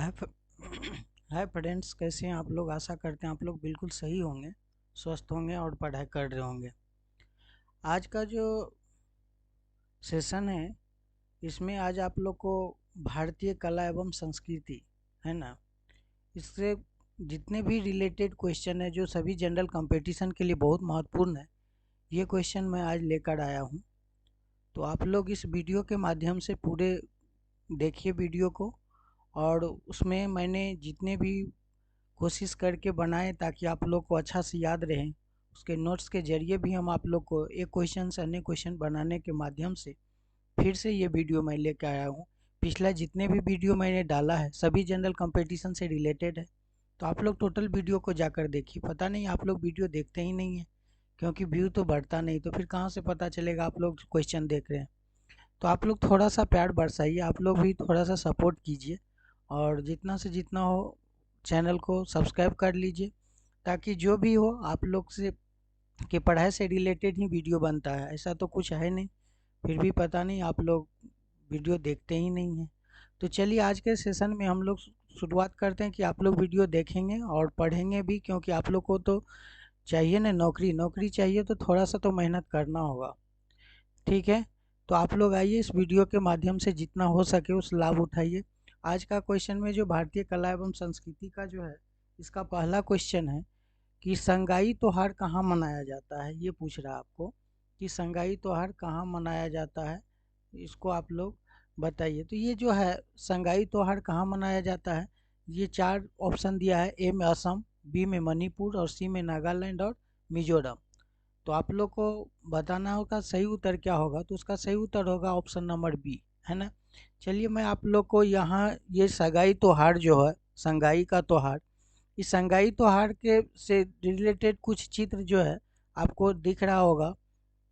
हाय hi friends, कैसे हैं आप लोग। आशा करते हैं आप लोग बिल्कुल सही होंगे, स्वस्थ होंगे और पढ़ाई कर रहे होंगे। आज का जो सेशन है, इसमें आज आप लोग को भारतीय कला एवं संस्कृति है ना, इससे जितने भी रिलेटेड क्वेश्चन है जो सभी जनरल कंपटीशन के लिए बहुत महत्वपूर्ण है, ये क्वेश्चन मैं आज लेकर आया हूँ। तो आप लोग इस वीडियो के माध्यम से पूरे देखिए वीडियो को, और उसमें मैंने जितने भी कोशिश करके बनाए ताकि आप लोग को अच्छा से याद रहे, उसके नोट्स के जरिए भी हम आप लोग को एक क्वेश्चन से अन्य क्वेश्चन बनाने के माध्यम से फिर से ये वीडियो मैं लेकर आया हूँ। पिछला जितने भी वीडियो मैंने डाला है सभी जनरल कंपटीशन से रिलेटेड है। तो आप लोग टोटल वीडियो को जाकर देखिए। पता नहीं आप लोग वीडियो देखते ही नहीं है, क्योंकि व्यू तो बढ़ता नहीं, तो फिर कहाँ से पता चलेगा आप लोग क्वेश्चन देख रहे हैं। तो आप लोग थोड़ा सा प्यार बरसाइए, आप लोग भी थोड़ा सा सपोर्ट कीजिए, और जितना से जितना हो चैनल को सब्सक्राइब कर लीजिए, ताकि जो भी हो आप लोग से के पढ़ाई से रिलेटेड ही वीडियो बनता है। ऐसा तो कुछ है नहीं, फिर भी पता नहीं आप लोग वीडियो देखते ही नहीं हैं। तो चलिए आज के सेशन में हम लोग शुरुआत करते हैं कि आप लोग वीडियो देखेंगे और पढ़ेंगे भी, क्योंकि आप लोग को तो चाहिए ना, नौकरी नौकरी चाहिए तो थोड़ा सा तो मेहनत करना होगा। ठीक है, तो आप लोग आइए, इस वीडियो के माध्यम से जितना हो सके उस लाभ उठाइए। आज का क्वेश्चन में जो भारतीय कला एवं संस्कृति का जो है, इसका पहला क्वेश्चन है कि संगाई त्योहार कहाँ मनाया जाता है। ये पूछ रहा है आपको कि संगाई त्योहार कहाँ मनाया जाता है, इसको आप लोग बताइए। तो ये जो है संगाई त्योहार कहाँ मनाया जाता है, ये चार ऑप्शन दिया है। ए में असम, बी में मणिपुर, और सी में नागालैंड और मिजोरम। तो आप लोग को बताना होगा सही उत्तर क्या होगा। तो उसका सही उत्तर होगा ऑप्शन नंबर बी, है ना। चलिए मैं आप लोग को यहाँ ये संगाई त्योहार जो है, संगाई का त्योहार, इस संगाई त्योहार के से रिलेटेड कुछ चित्र जो है आपको दिख रहा होगा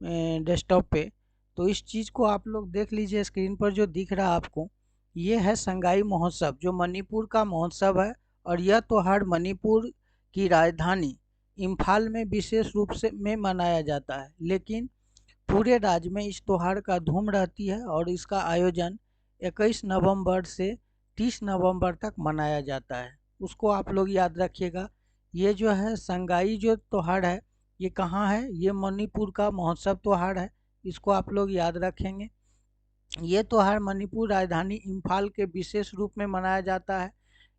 डेस्कटॉप पे। तो इस चीज़ को आप लोग देख लीजिए, स्क्रीन पर जो दिख रहा है आपको, ये है संगाई महोत्सव, जो मणिपुर का महोत्सव है। और यह त्योहार मणिपुर की राजधानी इम्फाल में विशेष रूप से में मनाया जाता है, लेकिन पूरे राज्य में इस त्योहार का धूम रहती है और इसका आयोजन 21 नवंबर से 30 नवंबर तक मनाया जाता है। उसको आप लोग याद रखिएगा। ये जो है संगाई जो त्योहार है, ये कहाँ है, ये मणिपुर का महोत्सव त्योहार है। इसको आप लोग याद रखेंगे। ये त्योहार मणिपुर राजधानी इम्फाल के विशेष रूप में मनाया जाता है,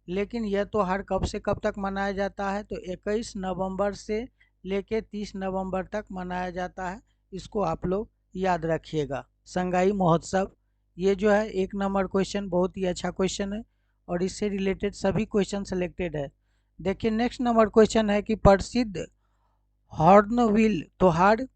लेकिन यह त्योहार कब से कब तक मनाया जाता है, तो 21 नवंबर से लेके 30 नवंबर तक मनाया जाता है। इसको आप लोग याद रखिएगा, संगाई महोत्सव। ये जो है एक नंबर क्वेश्चन, बहुत ही अच्छा क्वेश्चन है, और इससे रिलेटेड सभी क्वेश्चन सिलेक्टेड है। देखिए नेक्स्ट नंबर क्वेश्चन है कि प्रसिद्ध हॉर्नबिल त्योहार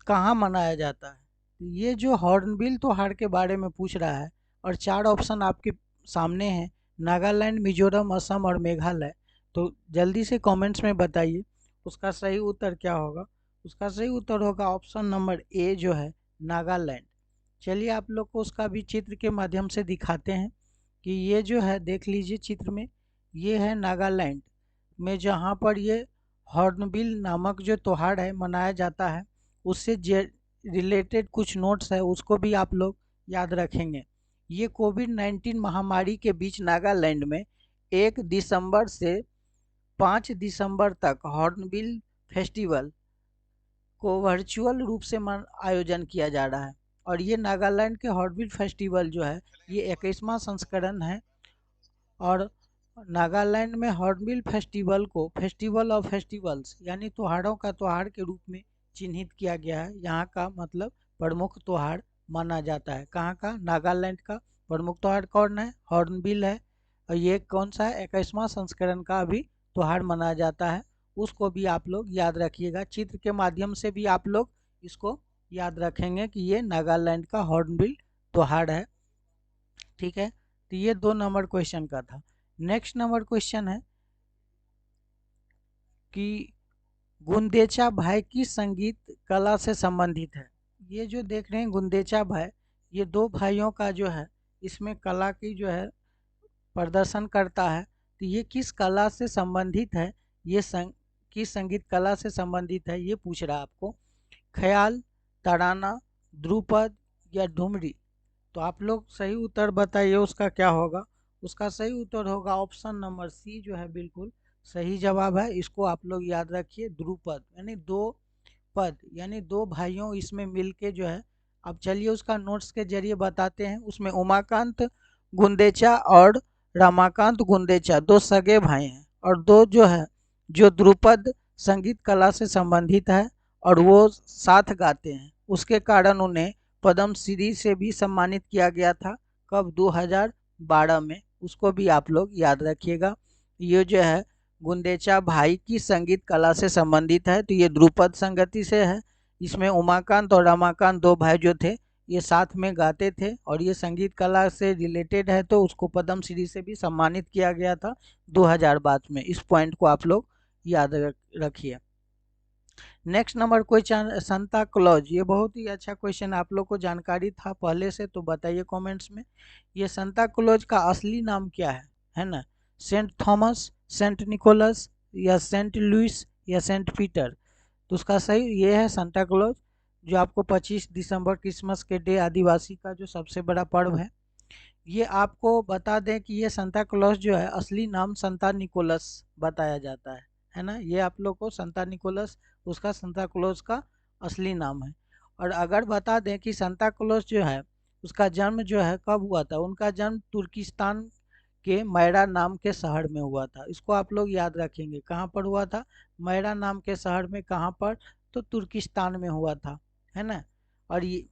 कहाँ मनाया जाता है। ये जो हॉर्नबिल त्योहार के बारे में पूछ रहा है, और चार ऑप्शन आपके सामने हैं, नागालैंड, मिजोरम, असम और मेघालय। तो जल्दी से कमेंट्स में बताइए उसका सही उत्तर क्या होगा। उसका सही उत्तर होगा ऑप्शन नंबर ए, जो है नागालैंड। चलिए आप लोग को उसका भी चित्र के माध्यम से दिखाते हैं कि ये जो है, देख लीजिए चित्र में, ये है नागालैंड में, जहाँ पर ये हॉर्नबिल नामक जो त्योहार है मनाया जाता है। उससे रिलेटेड कुछ नोट्स है, उसको भी आप लोग याद रखेंगे। ये कोविड-19 महामारी के बीच नागालैंड में 1 दिसंबर से 5 दिसंबर तक हॉर्नबिल फेस्टिवल को वर्चुअल रूप से आयोजन किया जा रहा है। और ये नागालैंड के हॉर्नबिल फेस्टिवल जो है, ये 21वां संस्करण है। और नागालैंड में हॉर्नबिल फेस्टिवल को फेस्टिवल ऑफ फेस्टिवल्स, यानी त्योहारों का त्योहार के रूप में चिन्हित किया गया है। यहाँ का मतलब प्रमुख त्योहार माना जाता है। कहाँ का, नागालैंड का प्रमुख त्योहार कौन है, हॉर्नबिल है। और ये कौन सा है, 21वां संस्करण का भी त्योहार मनाया जाता है। उसको भी आप लोग याद रखिएगा, चित्र के माध्यम से भी आप लोग इसको याद रखेंगे कि ये नागालैंड का हॉर्नबिल त्योहार है। ठीक है, तो ये 2 नंबर क्वेश्चन का था। नेक्स्ट नंबर क्वेश्चन है कि गुंदेचा भाई की संगीत कला से संबंधित है। ये जो देख रहे हैं गुंदेचा भाई, ये 2 भाइयों का जो है, इसमें कला की जो है प्रदर्शन करता है। तो ये किस कला से संबंधित है, ये किस संगीत कला से संबंधित है, ये पूछ रहा है आपको। ख्याल, तराना, ध्रुपद या ठुमरी। तो आप लोग सही उत्तर बताइए उसका क्या होगा। उसका सही उत्तर होगा ऑप्शन नंबर सी जो है बिल्कुल सही जवाब है। इसको आप लोग याद रखिए, ध्रुपद यानी दो पद, यानी दो भाइयों इसमें मिलके जो है। अब चलिए उसका नोट्स के जरिए बताते हैं। उसमें उमाकांत गुंदेचा और रमाकांत गुंदेचा दो सगे भाई हैं, और दो जो है जो ध्रुपद संगीत कला से संबंधित है और वो साथ गाते हैं, उसके कारण उन्हें पद्म श्री से भी सम्मानित किया गया था। कब? 2012 में। उसको भी आप लोग याद रखिएगा। ये जो है गुंदेचा भाई की संगीत कला से संबंधित है, तो ये ध्रुपद संगति से है। इसमें उमाकांत और रमाकांत दो भाई जो थे ये साथ में गाते थे, और ये संगीत कला से रिलेटेड है, तो उसको पद्म श्री से भी सम्मानित किया गया था 2012 में। इस पॉइंट को आप लोग याद रखिए। Next number question, Santa Claus. ये बहुत ही अच्छा क्वेश्चन, आप लोग को जानकारी था पहले से तो बताइए कमेंट्स में। ये सांता क्लॉज का असली नाम क्या है ना? सेंट थॉमस, सेंट निकोलस, या सेंट लुइस, या सेंट पीटर? तो उसका सही ये है सांता क्लॉज, जो आपको 25 दिसंबर क्रिसमस के डे आदिवासी का जो सबसे बड़ा पर्व है। ये आपको बता दें कि ये सांता क्लॉज जो है असली नाम सांता निकोलस बताया जाता है ना? ये आप लोग को सांता निकोलस उसका सांता क्लॉज का असली नाम है। और अगर बता दें कि सांता क्लॉज जो है उसका जन्म जो है कब हुआ था? उनका जन्म तुर्किस्तान के मैरा नाम के शहर में हुआ था। इसको आप लोग याद रखेंगे, कहाँ पर हुआ था? मैरा नाम के शहर में। कहाँ पर? तो तुर्किस्तान में हुआ था, है ना? और ये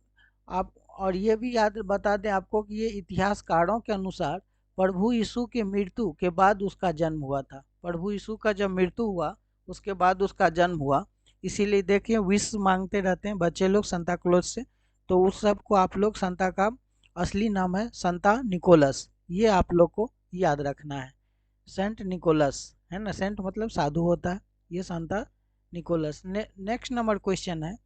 आप और ये भी याद बता दें आपको कि ये इतिहासकारों के अनुसार प्रभु यीशु के मृत्यु के बाद उसका जन्म हुआ था। प्रभु यीशु का जब मृत्यु हुआ उसके बाद उसका जन्म हुआ। इसीलिए देखिए विश मांगते रहते हैं बच्चे लोग सांता क्लॉज से, तो उस सब को आप लोग सांता का असली नाम है सांता निकोलस, ये आप लोग को याद रखना है। सेंट निकोलस है ना, सेंट मतलब साधु होता है, ये Santa Nicholas. Next number question है,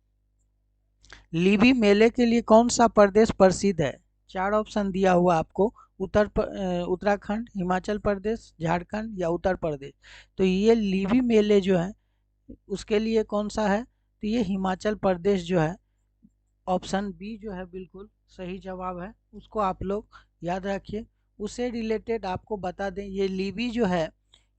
लिबी मेले के लिए कौन सा प्रदेश प्रसिद्ध है? चार ऑप्शन दिया हुआ आपको, उत्तराखंड, हिमाचल प्रदेश, झारखंड, या उत्तर प्रदेश। तो ये लिबी मेले जो है उसके लिए कौन सा है? तो ये हिमाचल प्रदेश जो है, ऑप्शन बी जो है बिल्कुल सही जवाब है। उसको आप लोग याद रखिए। उससे रिलेटेड आपको बता दें, ये लिबी जो है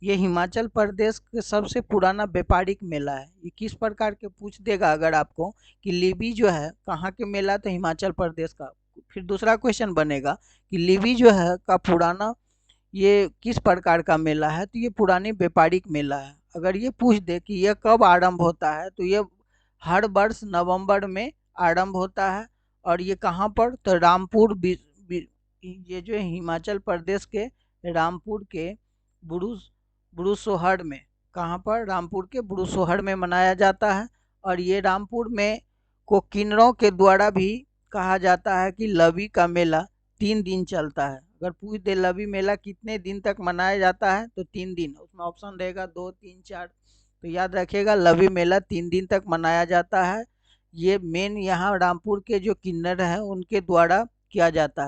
ये हिमाचल प्रदेश के सबसे पुराना व्यापारिक मेला है। ये किस प्रकार के पूछ देगा अगर आपको कि लिबी जो है कहाँ के मेला, तो हिमाचल प्रदेश का। फिर दूसरा क्वेश्चन बनेगा कि लिबी जो है का पुराना ये किस प्रकार का मेला है, तो ये पुरानी व्यापारिक मेला है। अगर ये पूछ दे कि ये कब आरंभ होता है, तो ये हर वर्ष नवंबर में आरंभ होता है। और ये कहाँ पर? तो रामपुर ये जो हिमाचल प्रदेश के रामपुर के बुरुसोहर में, कहाँ पर? रामपुर के बुरुसोहर में मनाया जाता है। और ये रामपुर में को किन्नरों के द्वारा भी कहा जाता है कि लवी का मेला 3 दिन चलता है। अगर पूछ दे लवी मेला कितने दिन तक मनाया जाता है, तो 3 दिन, उसमें ऑप्शन रहेगा 2, 3, 4। तो याद रखिएगा लवी मेला 3 दिन तक मनाया जाता है। ये मेन यहाँ रामपुर के जो किन्नर हैं उनके द्वारा किया जाता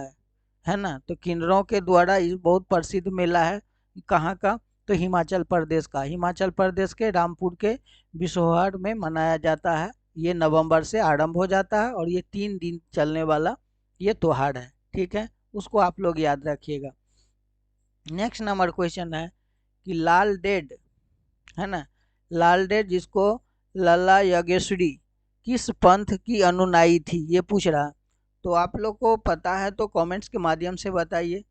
है ना? तो किन्नरों के द्वारा ये बहुत प्रसिद्ध मेला है। कहाँ का? तो हिमाचल प्रदेश का, हिमाचल प्रदेश के रामपुर के बिसोहर में मनाया जाता है। ये नवंबर से आरंभ हो जाता है और ये 3 दिन चलने वाला ये त्योहार है, ठीक है? उसको आप लोग याद रखिएगा। नेक्स्ट नंबर क्वेश्चन है कि लाल डेड है ना, लाल डेड जिसको लल्ला योगेश्वरी किस पंथ की अनुनायी थी, ये पूछ रहा। तो आप लोग को पता है तो कमेंट्स के माध्यम से बताइए,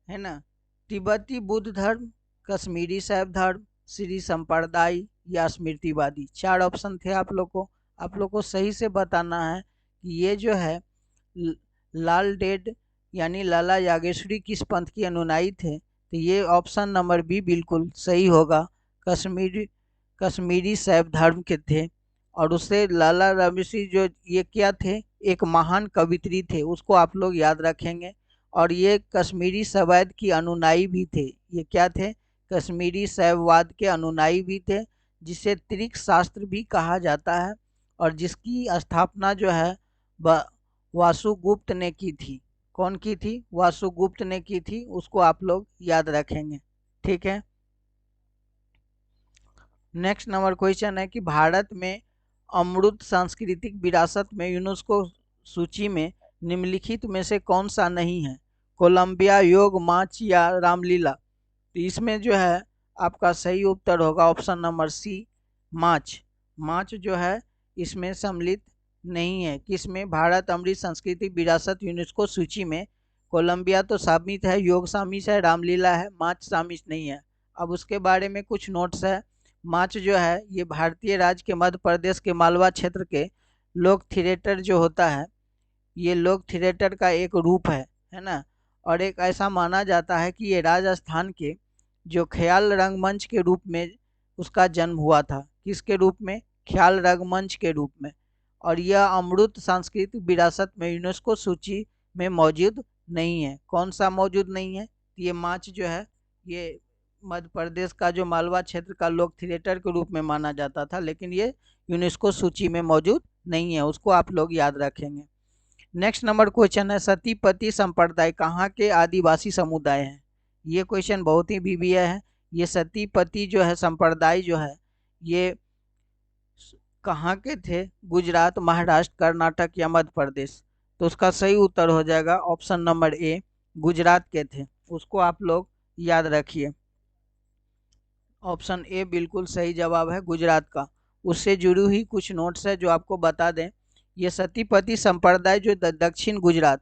है ना? तिब्बती बुद्ध धर्म, कश्मीरी शैव धर्म, श्री संप्रदाय, या स्मृतिवादी। 4 ऑप्शन थे आप लोग को सही से बताना है कि ये जो है लाल डेड यानी लाला यागेश्वरी किस पंथ की अनुनायी थे। तो ये ऑप्शन नंबर बी बिल्कुल सही होगा, कश्मीरी शैव धर्म के थे। और उससे लाला रामसी जो ये क्या थे, एक महान कवित्री थे, उसको आप लोग याद रखेंगे। और ये कश्मीरी शैववाद की अनुनायी भी थे। ये क्या थे? कश्मीरी शैववाद के अनुनायी भी थे, जिसे त्रिक शास्त्र भी कहा जाता है, और जिसकी स्थापना जो है वासुगुप्त ने की थी। कौन की थी? वासुगुप्त ने की थी। उसको आप लोग याद रखेंगे, ठीक है? नेक्स्ट नंबर क्वेश्चन है कि भारत में अमृत सांस्कृतिक विरासत में यूनेस्को सूची में निम्नलिखित में से कौन सा नहीं है? कोलंबिया, योग, मार्च या रामलीला। तो इसमें जो है आपका सही उत्तर होगा ऑप्शन नंबर सी, मार्च। मार्च जो है इसमें सम्मिलित नहीं है। किसमें? भारत अमृत संस्कृति विरासत यूनेस्को सूची में। कोलंबिया तो शामिल है, योग शामिल है, रामलीला है, मार्च शामिल नहीं है। अब उसके बारे में कुछ नोट्स है। मार्च जो है ये भारतीय राज्य के मध्य प्रदेश के मालवा क्षेत्र के लोक थिएटर जो होता है, ये लोक थिएटर का एक रूप है ना। और एक ऐसा माना जाता है कि ये राजस्थान के जो ख्याल रंगमंच के रूप में उसका जन्म हुआ था। किसके रूप में? ख्याल रंगमंच के रूप में। और यह अमृत सांस्कृतिक विरासत में यूनेस्को सूची में मौजूद नहीं है। कौन सा मौजूद नहीं है? ये मार्च जो है ये मध्य प्रदेश का जो मालवा क्षेत्र का लोक थिएटर के रूप में माना जाता था, लेकिन ये यूनेस्को सूची में मौजूद नहीं है। उसको आप लोग याद रखेंगे। नेक्स्ट नंबर क्वेश्चन है, सतीपति संप्रदाय कहाँ के आदिवासी समुदाय हैं? ये क्वेश्चन बहुत ही बीबीए है। ये सतीपति जो है संप्रदाय जो है ये कहाँ के थे? गुजरात, महाराष्ट्र, कर्नाटक या मध्य प्रदेश? तो उसका सही उत्तर हो जाएगा ऑप्शन नंबर ए, गुजरात के थे। उसको आप लोग याद रखिए। ऑप्शन ए बिल्कुल सही जवाब है, गुजरात का। उससे जुड़ी हुई कुछ नोट्स है जो आपको बता दें। ये सतीपति संप्रदाय जो दक्षिण गुजरात,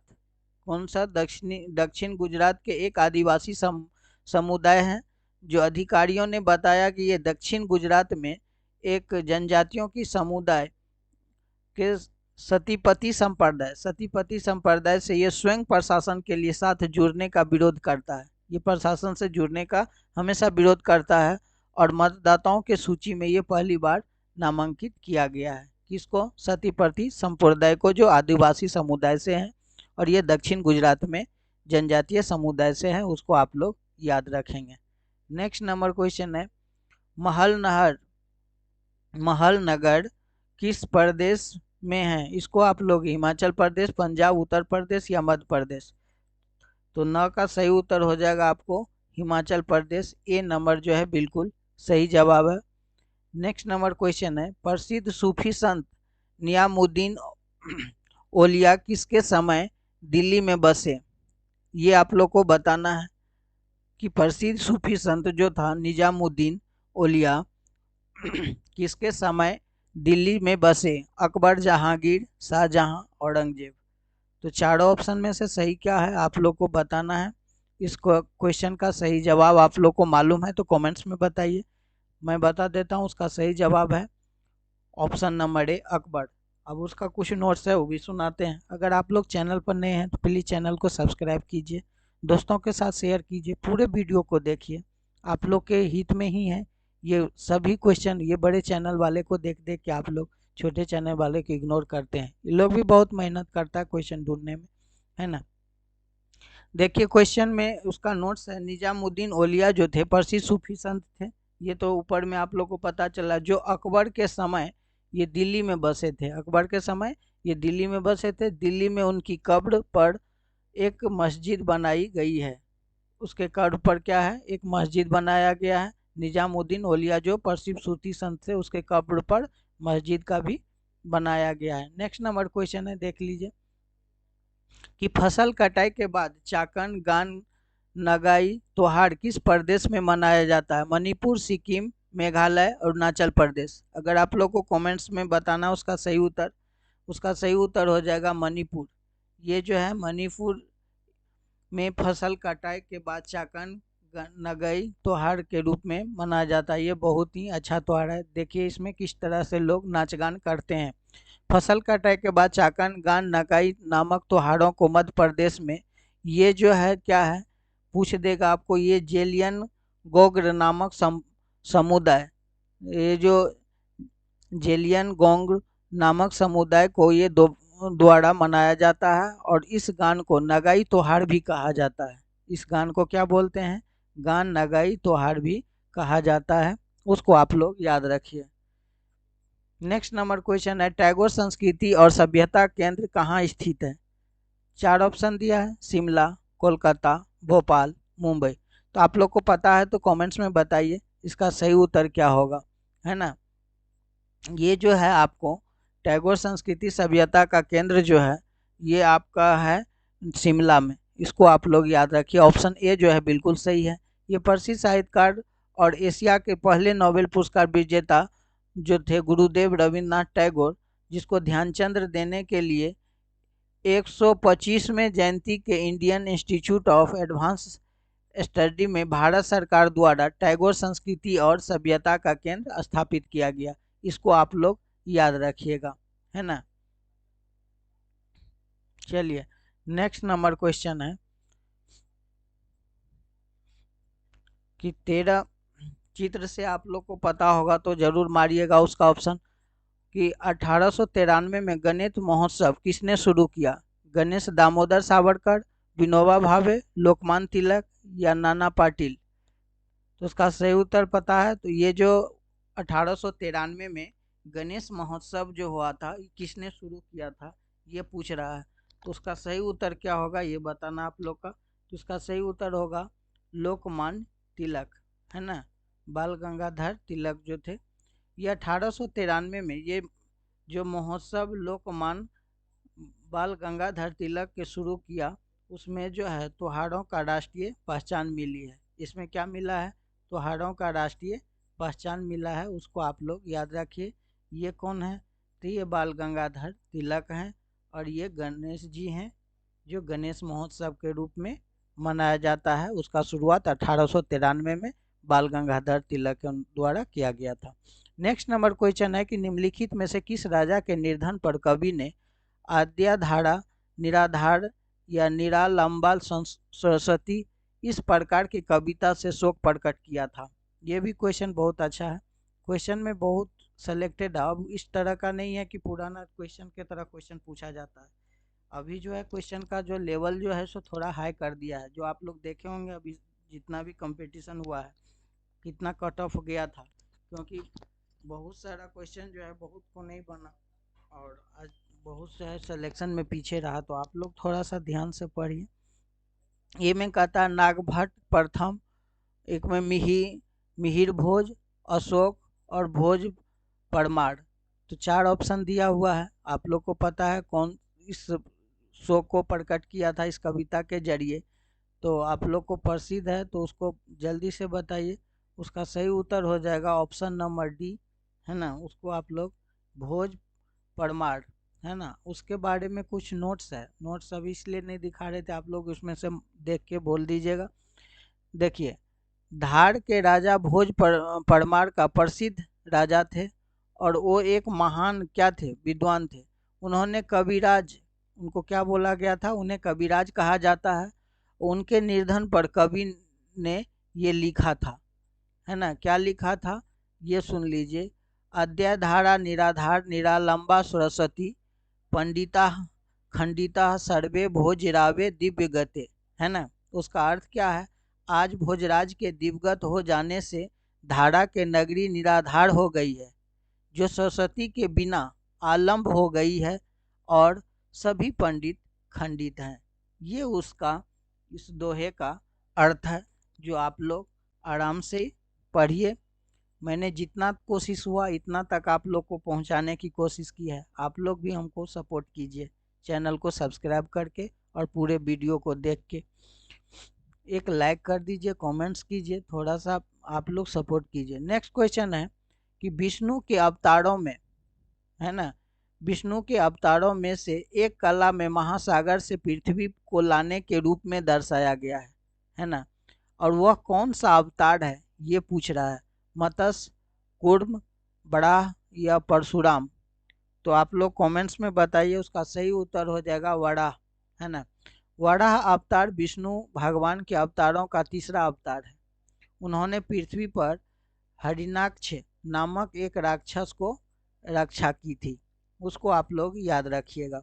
कौन सा? दक्षिण गुजरात के एक आदिवासी समुदाय है। जो अधिकारियों ने बताया कि ये दक्षिण गुजरात में एक जनजातियों की समुदाय के सतीपति संप्रदाय से ये स्वयं प्रशासन के लिए साथ जुड़ने का विरोध करता है। ये प्रशासन से जुड़ने का हमेशा विरोध करता है और मतदाताओं के सूची में ये पहली बार नामांकित किया गया है। किसको? सतीपति संप्रदाय को, जो आदिवासी समुदाय से हैं और ये दक्षिण गुजरात में जनजातीय समुदाय से हैं। उसको आप लोग याद रखेंगे। नेक्स्ट नंबर क्वेश्चन है, महल नगर किस प्रदेश में है? इसको आप लोग हिमाचल प्रदेश, पंजाब, उत्तर प्रदेश या मध्य प्रदेश? तो न का सही उत्तर हो जाएगा आपको हिमाचल प्रदेश। ए नंबर जो है बिल्कुल सही जवाब है। नेक्स्ट नंबर क्वेश्चन है, प्रसिद्ध सूफी संत नियामुद्दीन औलिया किसके समय दिल्ली में बसे? ये आप लोग को बताना है कि प्रसिद्ध सूफी संत जो था निजामुद्दीन औलिया किसके समय दिल्ली में बसे? अकबर, जहांगीर, शाहजहां, औरंगजेब? तो चारों ऑप्शन में से सही क्या है आप लोग को बताना है। इस क्वेश्चन का सही जवाब आप लोग को मालूम है तो कमेंट्स में बताइए। मैं बता देता हूँ, उसका सही जवाब है ऑप्शन नंबर ए, अकबर। अब उसका कुछ नोट्स है वो भी सुनाते हैं। अगर आप लोग चैनल पर नए हैं तो प्लीज़ चैनल को सब्सक्राइब कीजिए, दोस्तों के साथ शेयर कीजिए, पूरे वीडियो को देखिए। आप लोग के हित में ही है ये सभी क्वेश्चन। ये बड़े चैनल वाले को देख देख के आप लोग छोटे चैनल वाले को इग्नोर करते हैं। ये लोग भी बहुत मेहनत करता है क्वेश्चन ढूंढने में, है ना। देखिए क्वेश्चन में उसका नोट्स है, निजामुद्दीन औलिया जो थे प्रसिद्ध सूफी संत थे। ये तो ऊपर में आप लोग को पता चला। जो अकबर के समय ये दिल्ली में बसे थे, अकबर के समय ये दिल्ली में बसे थे। दिल्ली में उनकी कब्र पर एक मस्जिद बनाई गई है। उसके कब्र पर क्या है? एक मस्जिद बनाया गया है। निजामुद्दीन औलिया जो प्रसिद्ध सूफी संत थे उसके कब्र पर मस्जिद का भी बनाया गया है। नेक्स्ट नंबर क्वेश्चन है, देख लीजिए कि फसल कटाई के बाद चाकन, गान, नगाई त्योहार किस प्रदेश में मनाया जाता है? मणिपुर, सिक्किम, मेघालय, अरुणाचल प्रदेश? अगर आप लोग को कमेंट्स में बताना उसका सही उत्तर, उसका सही उत्तर हो जाएगा मणिपुर। ये जो है मणिपुर में फसल कटाई के बाद चाकन, नगई त्योहार के रूप में मनाया जाता है। ये बहुत ही अच्छा त्योहार है। देखिए इसमें किस तरह से लोग नाच गान करते हैं। फसल कटाई के बाद चाकन, गान, नगाई नामक त्योहारों को मध्य प्रदेश में ये जो है क्या है पूछ देगा आपको। ये जेलियन गोग्र नामक समुदाय, ये जो जेलियन गोंग नामक समुदाय को ये द्वारा मनाया जाता है। और इस गान को नगाई त्योहार भी कहा जाता है। इस गान को क्या बोलते हैं? गान, नगाई त्योहार भी कहा जाता है। उसको आप लोग याद रखिए। नेक्स्ट नंबर क्वेश्चन है, टैगोर संस्कृति और सभ्यता केंद्र कहाँ स्थित है? चार ऑप्शन दिया है, शिमला, कोलकाता, भोपाल, मुंबई। तो आप लोग को पता है तो कमेंट्स में बताइए इसका सही उत्तर क्या होगा, है ना। ये जो है आपको टैगोर संस्कृति सभ्यता का केंद्र जो है ये आपका है शिमला में। इसको आप लोग याद रखिए। ऑप्शन ए जो है बिल्कुल सही है। ये प्रसिद्ध साहित्यकार और एशिया के पहले नोबेल पुरस्कार विजेता जो थे गुरुदेव रविन्द्रनाथ टैगोर, जिसको ध्यानचंद्र देने के लिए 125वें जयंती के Indian institute of advance study में भारत सरकार द्वारा टैगोर संस्कृति और सभ्यता का केंद्र स्थापित किया गया। इसको आप लोग याद रखिएगा, है ना। चलिए नेक्स्ट नंबर क्वेश्चन है कि 13 चित्र से आप लोग को पता होगा तो जरूर मारिएगा उसका ऑप्शन कि 1893 में गणेश महोत्सव किसने शुरू किया। गणेश दामोदर सावरकर, विनोबा भावे, लोकमान्य तिलक या नाना पाटिल। तो उसका सही उत्तर पता है तो ये जो 1893 में गणेश महोत्सव जो हुआ था किसने शुरू किया था ये पूछ रहा है। तो उसका सही उत्तर क्या होगा ये बताना आप लोग का। तो उसका सही उत्तर होगा लोकमान्य तिलक, है ना, बाल गंगाधर तिलक जो थे। ये 1893 में ये जो महोत्सव लोकमान्य बाल गंगाधर तिलक के शुरू किया, उसमें जो है त्योहारों का राष्ट्रीय पहचान मिली है। इसमें क्या मिला है, त्योहारों का राष्ट्रीय पहचान मिला है, उसको आप लोग याद रखिए। ये कौन है, तो ये बाल गंगाधर तिलक हैं और ये गणेश जी हैं जो गणेश महोत्सव के रूप में मनाया जाता है। उसका शुरुआत 1893 में बाल गंगाधर तिलक के द्वारा किया गया था। नेक्स्ट नंबर क्वेश्चन है कि निम्नलिखित में से किस राजा के निर्धन पर कवि ने आद्याधारा, निराधार या निरालंबा सरस्वती इस प्रकार की कविता से शोक प्रकट किया था। ये भी क्वेश्चन बहुत अच्छा है। क्वेश्चन में बहुत सेलेक्टेड है, अब इस तरह का नहीं है कि पुराना क्वेश्चन की तरह क्वेश्चन पूछा जाता है। अभी जो है क्वेश्चन का जो लेवल जो है सो थोड़ा हाई कर दिया है। जो आप लोग देखे होंगे अभी जितना भी कंपटीशन हुआ है कितना कट ऑफ गया था, क्योंकि बहुत सारा क्वेश्चन जो है बहुत को नहीं बना और आज बहुत से सिलेक्शन में पीछे रहा। तो आप लोग थोड़ा सा ध्यान से पढ़िए। ये में कहता है नागभट्ट प्रथम, एक में मिहिर भोज, अशोक और भोज परमार। तो 4 ऑप्शन दिया हुआ है। आप लोग को पता है कौन इस शोक को प्रकट किया था इस कविता के जरिए। तो आप लोग को प्रसिद्ध है तो उसको जल्दी से बताइए। उसका सही उत्तर हो जाएगा ऑप्शन नंबर डी, है ना। उसको आप लोग भोज परमार, है ना। उसके बारे में कुछ नोट्स है, नोट्स अभी इसलिए नहीं दिखा रहे थे, आप लोग उसमें से देख के बोल दीजिएगा। देखिए, धार के राजा भोज परमार का प्रसिद्ध राजा थे और वो एक महान क्या थे, विद्वान थे। उन्होंने कविराज, उनको क्या बोला गया था, उन्हें कविराज कहा जाता है। उनके निर्धन पर कवि ने ये लिखा था, है ना। क्या लिखा था ये सुन लीजिए। अद्याधारा निराधार निरालंबा सरस्वती पंडिता खंडिता सर्वे भोजरावे दिव्य गते, है ना। उसका अर्थ क्या है, आज भोजराज के दिवगत हो जाने से धारा के नगरी निराधार हो गई है, जो सरस्वती के बिना आलम्ब हो गई है और सभी पंडित खंडित हैं। ये उसका इस दोहे का अर्थ है, जो आप लोग आराम से पढ़िए। मैंने जितना कोशिश हुआ इतना तक आप लोग को पहुंचाने की कोशिश की है। आप लोग भी हमको सपोर्ट कीजिए, चैनल को सब्सक्राइब करके और पूरे वीडियो को देख के एक लाइक कर दीजिए, कमेंट्स कीजिए, थोड़ा सा आप लोग सपोर्ट कीजिए। नेक्स्ट क्वेश्चन है कि विष्णु के अवतारों में, है ना, विष्णु के अवतारों में से एक कला में महासागर से पृथ्वी को लाने के रूप में दर्शाया गया है ना। और वह कौन सा अवतार है ये पूछ रहा है, मत्स्य, कूर्म, बराह या परशुराम। तो आप लोग कमेंट्स में बताइए। उसका सही उत्तर हो जाएगा वराह, है ना। वराह अवतार विष्णु भगवान के अवतारों का तीसरा अवतार है। उन्होंने पृथ्वी पर हरिणाक्ष नामक एक राक्षस को रक्षा की थी, उसको आप लोग याद रखिएगा।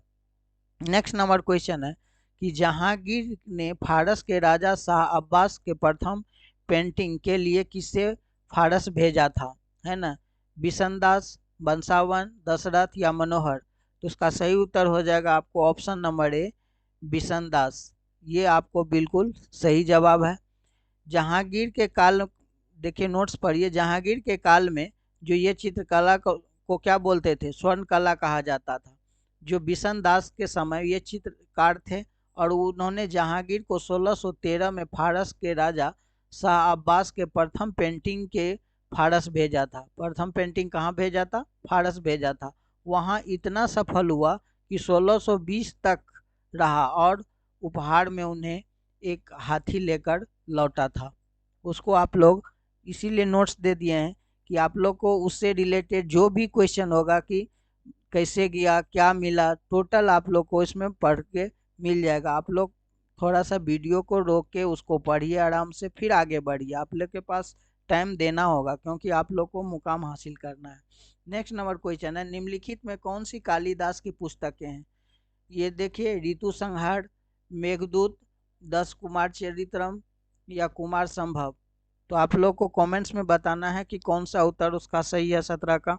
नेक्स्ट नंबर क्वेश्चन है कि जहांगीर ने फारस के राजा शाह अब्बास के प्रथम पेंटिंग के लिए किसे फारस भेजा था, है ना। बिशनदास, बंसावन, दशरथ या मनोहर। तो उसका सही उत्तर हो जाएगा आपको ऑप्शन नंबर ए, बिशनदास। ये आपको बिल्कुल सही जवाब है। जहांगीर के काल, देखिए नोट्स पढ़िए, जहांगीर के काल में जो ये चित्रकला को क्या बोलते थे, स्वर्ण कला कहा जाता था। जो बिशन दास के समय ये चित्रकार थे और उन्होंने जहांगीर को 1613 में फारस के राजा शाह अब्बास के प्रथम पेंटिंग के फारस भेजा था। प्रथम पेंटिंग कहाँ भेजा था? फारस भेजा था। वहाँ इतना सफल हुआ कि 1620 तक रहा और उपहार में उन्हें एक हाथी लेकर लौटा था। उसको आप लोग इसीलिए नोट्स दे दिए हैं कि आप लोग को उससे रिलेटेड जो भी क्वेश्चन होगा कि कैसे गया, क्या मिला, टोटल आप लोग को इसमें पढ़ के मिल जाएगा। आप लोग थोड़ा सा वीडियो को रोक के उसको पढ़िए आराम से, फिर आगे बढ़िए। आप लोग के पास टाइम देना होगा क्योंकि आप लोग को मुकाम हासिल करना है। नेक्स्ट नंबर क्वेश्चन है, निम्नलिखित में कौन सी कालिदास की पुस्तकें हैं? ये देखिए, ऋतु संहार, मेघदूत, 10 कुमार चरित्रम या कुमार संभव। तो आप लोग को कमेंट्स में बताना है कि कौन सा उत्तर उसका सही है 17 का।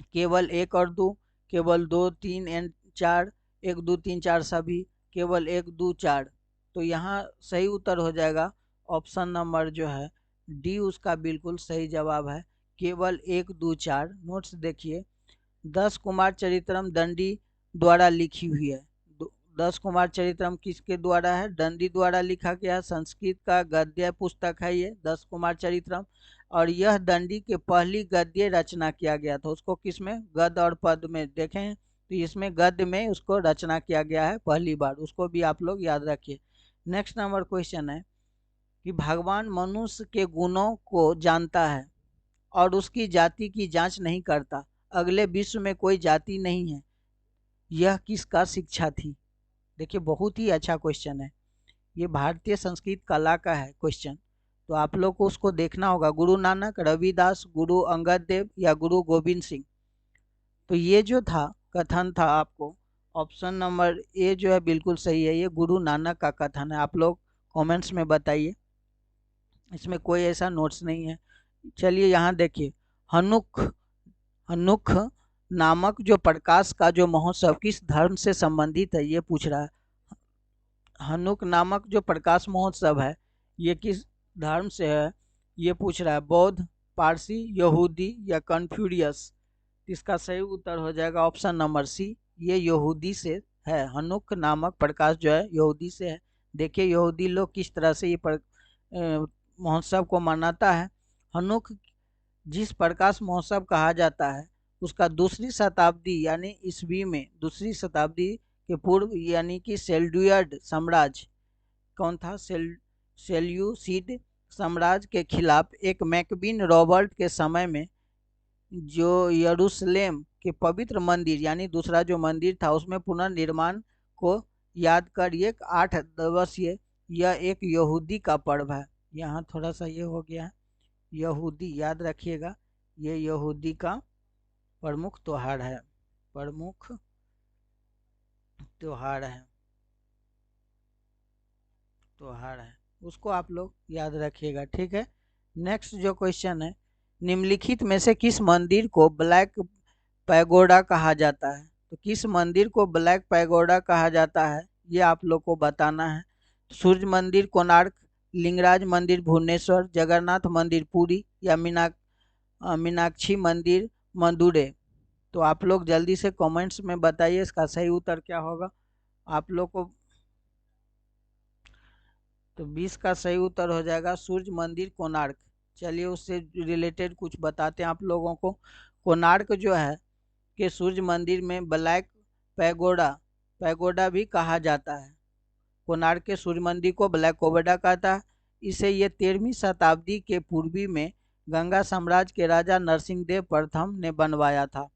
केवल 1 और 2, केवल 2, 3 एंड 4, 1, 2, 3, 4 सभी, केवल 1, 2, 4। तो यहाँ सही उत्तर हो जाएगा ऑप्शन नंबर जो है डी, उसका बिल्कुल सही जवाब है, केवल 1, 2, 4। नोट्स देखिए, 10 कुमार चरित्रम दंडी द्वारा लिखी हुई है। 10 कुमार चरित्रम किसके द्वारा है? दंडी द्वारा लिखा गया। संस्कृत का गद्य पुस्तक है ये 10 कुमार चरित्रम, और यह दंडी के पहली गद्य रचना किया गया था। उसको किसमें? गद्य और पद में देखें तो इसमें गद्य में उसको रचना किया गया है पहली बार, उसको भी आप लोग याद रखिए। नेक्स्ट नंबर क्वेश्चन है कि भगवान मनुष्य के गुणों को जानता है और उसकी जाति की जांच नहीं करता, अगले विश्व में कोई जाति नहीं है, यह किसका शिक्षा थी? देखिए, बहुत ही अच्छा क्वेश्चन है, ये भारतीय संस्कृत कला का है क्वेश्चन। तो आप लोग को उसको देखना होगा, गुरु नानक, रविदास, गुरु अंगद देव या गुरु गोविंद सिंह। तो ये जो था कथन था, आपको ऑप्शन नंबर ए जो है बिल्कुल सही है, ये गुरु नानक का कथन है। आप लोग कमेंट्स में बताइए, इसमें कोई ऐसा नोट्स नहीं है। चलिए यहाँ देखिए, हनुख हनुख नामक जो प्रकाश का जो महोत्सव किस धर्म से संबंधित है, ये पूछ रहा है। हनुक नामक जो प्रकाश महोत्सव है ये किस धर्म से है, ये पूछ रहा है। बौद्ध, पारसी, यहूदी या कन्फ्यूरियस? इसका सही उत्तर हो जाएगा ऑप्शन नंबर सी, ये यहूदी से है। हनुक नामक प्रकाश जो है यहूदी से है। देखिए यहूदी लोग किस तरह से ये महोत्सव को मनाता है। हनुक जिस प्रकाश महोत्सव कहा जाता है उसका दूसरी शताब्दी यानी ईस्वी में, दूसरी शताब्दी के पूर्व यानी कि सेल्जुकिड साम्राज्य कौन था? सेल्यूसिड साम्राज्य के खिलाफ एक मैकबिन रॉबर्ट के समय में जो यरूशलेम के पवित्र मंदिर यानी दूसरा जो मंदिर था उसमें पुनर्निर्माण को याद कर एक 8 दिवसीय यह एक यहूदी का पर्व है। यहाँ थोड़ा सा ये हो गया है, यहूदी याद रखिएगा, ये यहूदी का प्रमुख त्योहार है, प्रमुख त्योहार है, उसको आप लोग याद रखिएगा, ठीक है। नेक्स्ट जो क्वेश्चन है, निम्नलिखित में से किस मंदिर को ब्लैक पैगोडा कहा जाता है? तो किस मंदिर को ब्लैक पैगोडा कहा जाता है ये आप लोग को बताना है। सूर्य मंदिर कोणार्क, लिंगराज मंदिर भुवनेश्वर, जगन्नाथ मंदिर पुरी या मीनाक्षी मंदिर मदुरै? तो आप लोग जल्दी से कमेंट्स में बताइए इसका सही उत्तर क्या होगा आप लोग को। तो 20 का सही उत्तर हो जाएगा सूर्य मंदिर कोणार्क। चलिए उससे रिलेटेड कुछ बताते हैं आप लोगों को। कोणार्क जो है कि सूर्य मंदिर में ब्लैक पैगोडा भी कहा जाता है। कोणार्क के सूर्य मंदिर को ब्लैक पैगोडा कहता है। इसे ये 13वीं शताब्दी के पूर्वी में गंगा साम्राज्य के राजा नरसिंह देव प्रथम ने बनवाया था।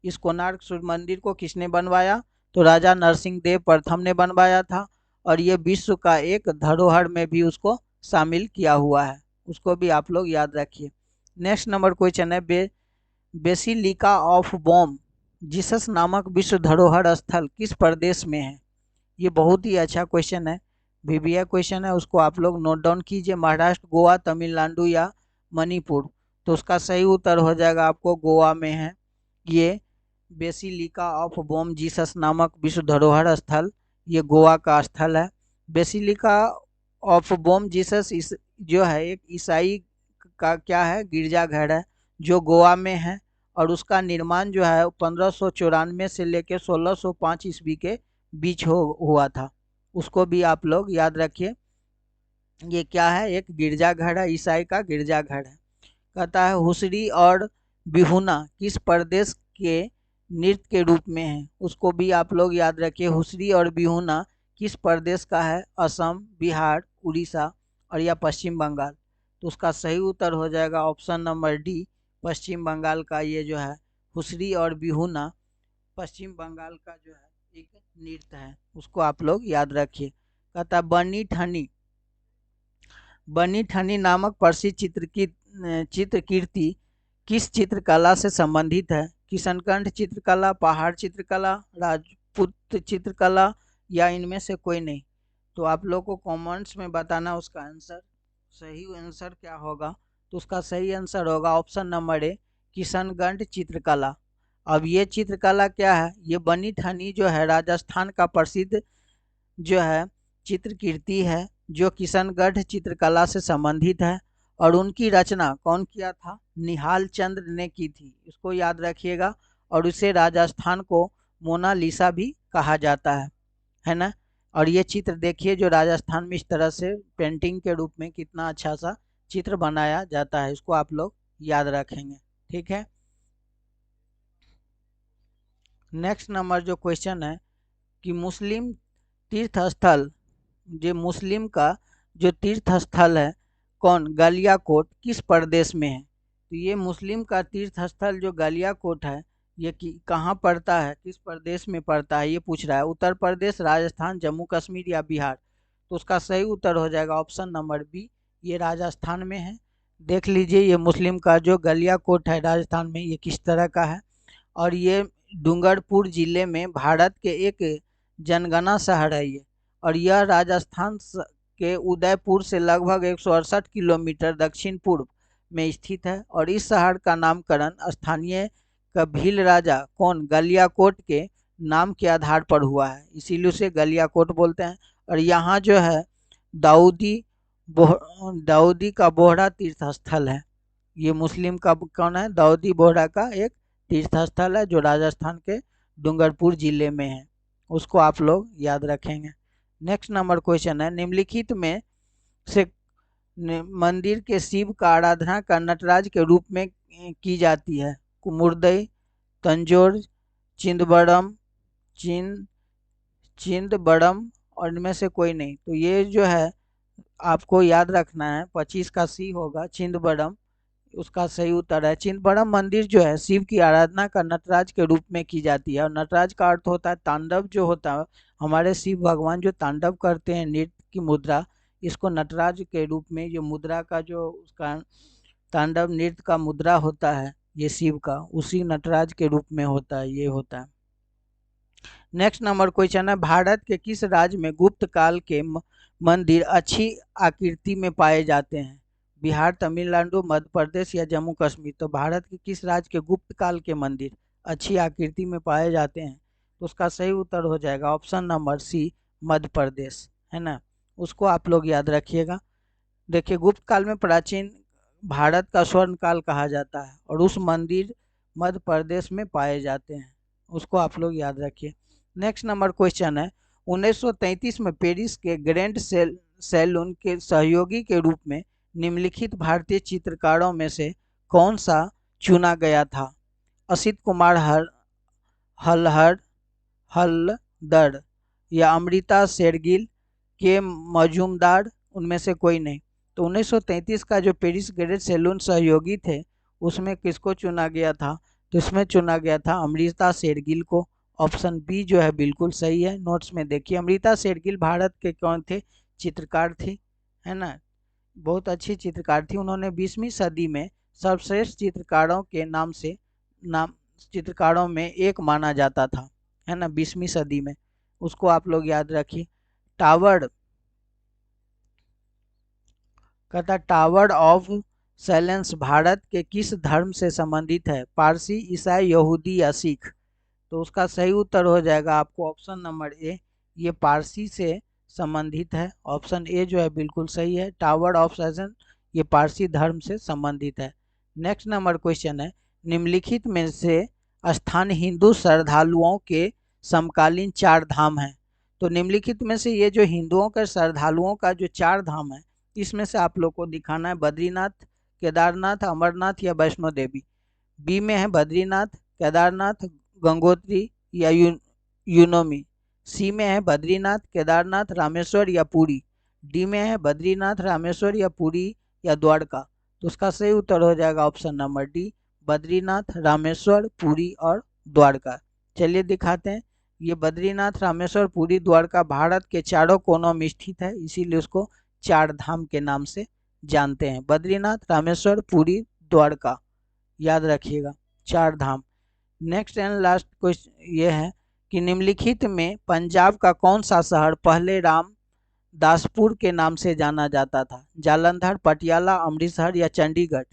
इस कोणार्क सूर्य मंदिर को किसने बनवाया? तो राजा नरसिंह देव प्रथम ने बनवाया था, और ये विश्व का एक धरोहर में भी उसको शामिल किया हुआ है, उसको भी आप लोग याद रखिए। नेक्स्ट नंबर क्वेश्चन है, बेसिलिका ऑफ बॉम जीसस नामक विश्व धरोहर स्थल किस प्रदेश में है? ये बहुत ही अच्छा क्वेश्चन है, VBA क्वेश्चन है, उसको आप लोग नोट डाउन कीजिए। महाराष्ट्र, गोवा, तमिलनाडु या मणिपुर? तो उसका सही उत्तर हो जाएगा आपको गोवा में है ये बेसिलिका ऑफ बॉम जीसस नामक विश्व धरोहर स्थल, ये गोवा का स्थल है। बेसिलिका ऑफ बॉम जीसस इस जो है एक ईसाई का क्या है, गिरजाघर है जो गोवा में है, और उसका निर्माण जो है 1594 से लेकर 1605 ईस्वी के बीच हुआ था। उसको भी आप लोग याद रखिए। ये क्या है, एक गिरजाघर है, ईसाई का गिरजाघर है। कहता है हुसरी और बिहुना किस प्रदेश के नृत्य के रूप में है, उसको भी आप लोग याद रखिए। हुसरी और बिहुना किस प्रदेश का है, असम, बिहार, उड़ीसा और या पश्चिम बंगाल। तो उसका सही उत्तर हो जाएगा ऑप्शन नंबर डी, पश्चिम बंगाल का ये जो है हुसरी और बिहुना पश्चिम बंगाल का जो है एक नृत्य है, उसको आप लोग याद रखिए। कहता है बनी ठनी, बनी ठनी नामक प्रसिद्ध चित्रकीर्ति किस चित्रकला से संबंधित है, किशनकंठ चित्रकला, पहाड़ चित्रकला, राजपूत चित्रकला या इनमें से कोई नहीं। तो आप लोग को कमेंट्स में बताना उसका आंसर, सही आंसर क्या होगा। तो उसका सही आंसर होगा ऑप्शन नंबर ए, किशनगंज चित्रकला। अब ये चित्रकला क्या है, ये बनी ठनी जो है राजस्थान का प्रसिद्ध जो है चित्रकीर्ति है, जो किशनगढ़ चित्रकला से संबंधित है। और उनकी रचना कौन किया था, निहाल चंद्र ने की थी, इसको याद रखिएगा। और उसे राजस्थान को मोनालिसा भी कहा जाता है ना। और ये चित्र देखिए जो राजस्थान में इस तरह से पेंटिंग के रूप में कितना अच्छा सा चित्र बनाया जाता है, इसको आप लोग याद रखेंगे। ठीक है, नेक्स्ट नंबर जो क्वेश्चन है कि मुस्लिम तीर्थ स्थल, जो मुस्लिम का जो तीर्थ स्थल है कौन, गालियाकोट किस प्रदेश में है। तो ये मुस्लिम का तीर्थ स्थल जो गालियाकोट है ये कहाँ पड़ता है, किस प्रदेश में पड़ता है, ये पूछ रहा है। उत्तर प्रदेश, राजस्थान, जम्मू कश्मीर या बिहार। तो उसका सही उत्तर हो जाएगा ऑप्शन नंबर बी, ये राजस्थान में है। देख लीजिए ये मुस्लिम का जो गालियाकोट है राजस्थान में, ये किस तरह का है। और ये डूंगरपुर जिले में भारत के एक जनगणना शहर है ये। और यह राजस्थान के उदयपुर से लगभग 168 किलोमीटर दक्षिण पूर्व में स्थित है। और इस शहर का नामकरण स्थानीय कभील राजा कौन, गलियाकोट के नाम के आधार पर हुआ है, इसीलिए उसे गलियाकोट बोलते हैं। और यहाँ जो है दाऊदी दाऊदी का बोहरा तीर्थ स्थल है। ये मुस्लिम का कौन है, दाऊदी बोहरा का एक तीर्थ स्थल है जो राजस्थान के डूंगरपुर जिले में है, उसको आप लोग याद रखेंगे। नेक्स्ट नंबर क्वेश्चन है निम्नलिखित में से मंदिर के शिव का आराधना का नटराज के रूप में की जाती है, कुमुरदई, तंजोर, चिंदबरम, चिंदबरम और इनमें से कोई नहीं। तो ये जो है आपको याद रखना है, 25 का सी होगा चिंदबरम, उसका सही उत्तर है। चिदम्बरम मंदिर जो है शिव की आराधना का नटराज के रूप में की जाती है। और नटराज का अर्थ होता है तांडव, जो होता है हमारे शिव भगवान जो तांडव करते हैं नृत्य की मुद्रा, इसको नटराज के रूप में जो मुद्रा का जो उसका तांडव नृत्य का मुद्रा होता है ये शिव का, उसी नटराज के रूप में होता है, ये होता है। नेक्स्ट नंबर क्वेश्चन है भारत के किस राज्य में गुप्त काल के मंदिर अच्छी आकृति में पाए जाते हैं, बिहार, तमिलनाडु, मध्य प्रदेश या जम्मू कश्मीर। तो भारत के किस राज्य के गुप्त काल के मंदिर अच्छी आकृति में पाए जाते हैं, तो उसका सही उत्तर हो जाएगा option number C, Madhya Pradesh, है ना। उसको आप लोग याद रखिएगा। देखिए गुप्त काल में प्राचीन भारत का स्वर्ण काल कहा जाता है और उस मंदिर मध्य प्रदेश में पाए जाते हैं, उसको आप लोग याद रखिए। नेक्स्ट नंबर क्वेश्चन है 1933 में पेरिस के ग्रैंड सैलून के सहयोगी के रूप में निम्नलिखित भारतीय चित्रकारों में से कौन सा चुना गया था, असित कुमार हल्हर हल्दर या अमृता शेरगिल, के मजूमदार, उनमें से कोई नहीं। तो 1933 का जो पेरिस ग्रेट सैलून सहयोगी थे उसमें किसको चुना गया था, तो इसमें चुना गया था अमृता शेरगिल को। ऑप्शन बी जो है बिल्कुल सही है, नोट्स में देखिए। अमृता शेरगिल भारत के कौन थे, चित्रकार थी, है ना, बहुत अच्छी चित्रकार थी। उन्होंने 20वीं सदी में सर्वश्रेष्ठ चित्रकारों के नाम से चित्रकारों में एक माना जाता था, है ना, 20वीं सदी में, उसको आप लोग याद रखिए। टावर कहता टावर ऑफ साइलेंस भारत के किस धर्म से संबंधित है, पारसी, ईसाई, यहूदी या सिख। तो उसका सही उत्तर हो जाएगा आपको ऑप्शन नंबर ए, ये पारसी से संबंधित है। ऑप्शन ए जो है बिल्कुल सही है, टावर ऑफ साइलेंस ये पारसी धर्म से संबंधित है। नेक्स्ट नंबर क्वेश्चन है निम्नलिखित में से स्थान हिंदू श्रद्धालुओं के समकालीन 4 धाम हैं। तो निम्नलिखित में से ये जो हिंदुओं के श्रद्धालुओं का जो 4 धाम है, इसमें से आप लोग को दिखाना है बद्रीनाथ, केदारनाथ, अमरनाथ या वैष्णो देवी। बी में है बद्रीनाथ, केदारनाथ, गंगोत्री या यूनोमी। सी में है बद्रीनाथ, केदारनाथ, रामेश्वर या पुरी। डी में है बद्रीनाथ, रामेश्वर या पुरी या द्वारका। तो उसका सही उत्तर हो जाएगा option number D, Badrinath, Rameshwar, Puri और द्वारका। चलिए दिखाते हैं। ये बद्रीनाथ, रामेश्वर, पुरी, द्वारका भारत के चारों कोनों में स्थित है, इसीलिए उसको 4 धाम के नाम से जानते हैं। बद्रीनाथ, रामेश्वर, पुरी, द्वारका, याद रखिएगा 4 धाम। नेक्स्ट एंड लास्ट क्वेश्चन ये है कि निम्नलिखित में पंजाब का कौन सा शहर पहले रामदासपुर के नाम से जाना जाता था? जालंधर, पटियाला, अमृतसर या चंडीगढ़।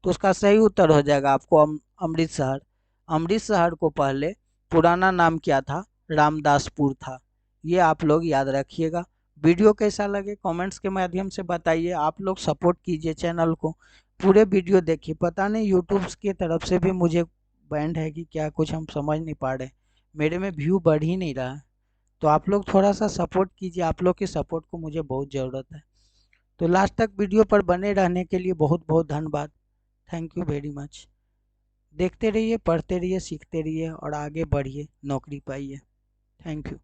तो उसका सही उत्तर हो जाएगा आपको अमृतसर। अमृतसर को पहले पुराना नाम क्या था? रामदासपुर था। ये आप लोग याद रखिएगा। वीडियो कैसा लगे कमेंट्स के माध्यम से बताइए। आप लोग सपोर्ट कीजिए चैनल को, पूरे वीडियो देखिए। पता नहीं यूट्यूब की तरफ से भी मुझे बैंड है कि क्या, कुछ हम समझ नहीं पा रहे, मेरे में व्यू बढ़ ही नहीं रहा है। तो आप लोग थोड़ा सा सपोर्ट कीजिए, आप लोग की सपोर्ट को मुझे बहुत ज़रूरत है। तो लास्ट तक वीडियो पर बने रहने के लिए बहुत बहुत धन्यवाद। Thank you very much. देखते रहिए, पढ़ते रहिए, सीखते रहिए और आगे बढ़िए, नौकरी पाइए। Thank you.